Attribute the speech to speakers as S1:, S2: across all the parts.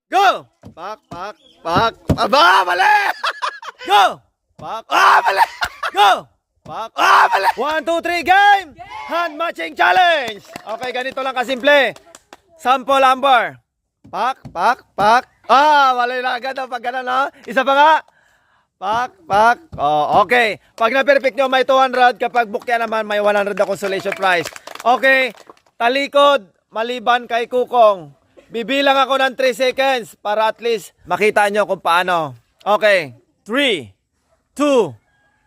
S1: Go! Pak, pak, pak. Aba, mali! Go! Pak. Mali! Go! Pak. Mali! 1, 2, 3, game! Hand matching challenge! Okay, ganito lang kasimple. Sample Amber. Pak, pak, pak. Mali na agad pag gano'n, no? Isa pa nga. Pak, pak. Oh, okay. Pag na-perfect nyo, may 200. Kapag bukya naman, may 100 na consolation prize. Okay. Talikod, maliban kay Kukong. Bibilang ako ng 3 seconds para at least makita nyo kung paano. Okay. 3, 2,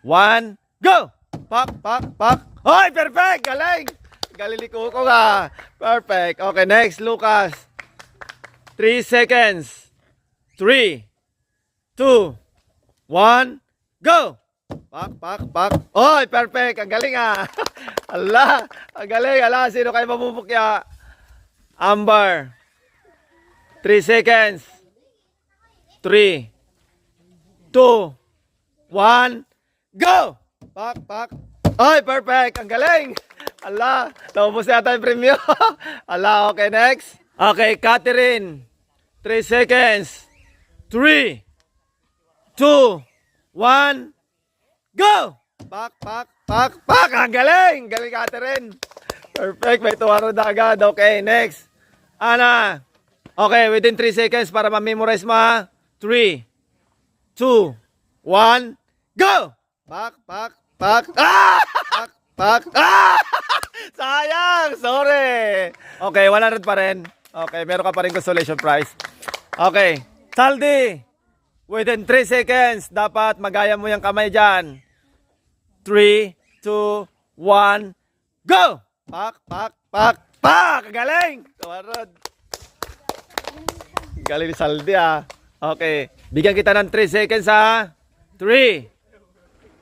S1: 1, go! Pak, pak, pak. Hoy, perfect! Galing! Galing ni Kukong ah. Perfect. Okay, next, Lucas. 3 seconds. 3, 2, 1, go! Pak, pak, pak. Oy, perfect. Ang galing ah. Allah, ang galing. Allah, sino kayo mamumukya? Amber. 3 seconds. 3, 2, 1, go! Pak, pak. Oy, perfect. Ang galing. Allah, naubos yata yung premium. Allah, okay, next. Okay, Catherine. 3 seconds. 3, 2, 1, go! Pak, pak, pak, pak. Ang galing. Galing, Catherine. Perfect. May 200 na agad. Okay, next. Ana. Okay, within 3 seconds para ma-memorize mo ha. 3, 2, 1, go! Pak, pak, pak. Pak, pak. Sayang! Sorry! Okay, 100 pa rin. Okay, meron ka pa rin consolation prize. Okay. Saldi! Within 3 seconds, dapat magaya mo yung kamay dyan. 3, 2, 1, go! Pak, pak, pak, pak! Galing! 200. Galing ni Saldi ah. Okay. Bigyan kita ng 3 seconds ha. 3,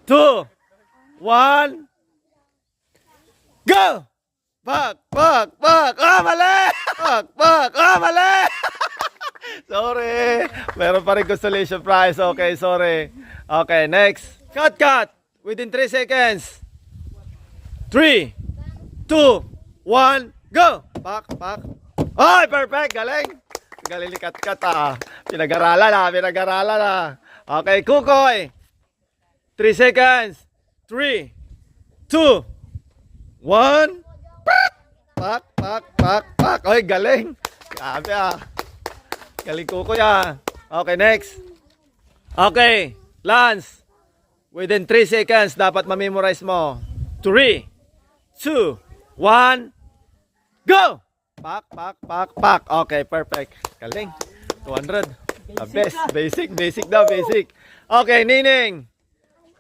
S1: 2, 1, go! Pak, pak, pak! Mali! Pak, pak! Mali! Sorry. Meron pa rin consolation prize. Okay, sorry. Okay, next. Cut, cut. Within 3 seconds. 3, 2, 1, go! Pak, pak. Ay, perfect. Galing. Galing ni Kat Kat ah. Pinag-aralan ah. Pinag-aralan ah. Okay, Kukoy. 3 seconds. 3, 2, 1. Pak, pak, pak, pak. Ay, galing. Grabe ah. Galing Kukoy ah. Okay, next. Okay, Lance. Within 3 seconds, dapat ma-memorize mo. 3, 2, 1, go! Pak, pak, pak, pak. Okay, perfect. Galing. 200. Best. Basic, basic daw, basic. Okay, Nining.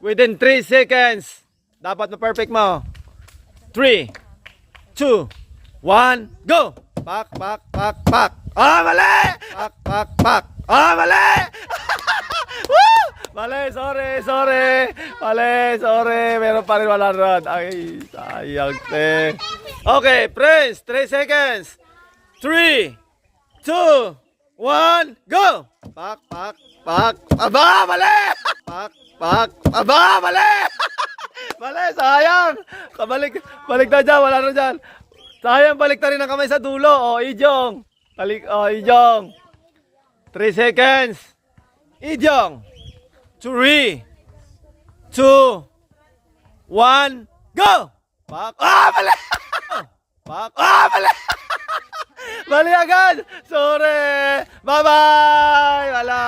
S1: Within 3 seconds, dapat ma-perfect mo. 3, 2, 1, go! Pak, pak, pak, pak. Mali! Pak, pak, pak. Mali! Woo! Mali, sorry, sorry. Mali, sorry. Meron pa rin 100. Ay, sayang te. Okay, Prince, 3 seconds. 3, 2, 1, go! Pak, pak, pak. Aba, mali! Pak, pak. Aba, mali! Mali, sayang. Kabalik, balik na dyan, wala na dyan. Sayang, balik na rin ang kamay sa dulo. Ijong. Balik, Ijong. 3 seconds. Ijong. 3, 2, 1, go! Pak. Mali! Pak. Mali! Mali agad! Sorry! Bye-bye! Wala!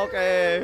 S1: Okay.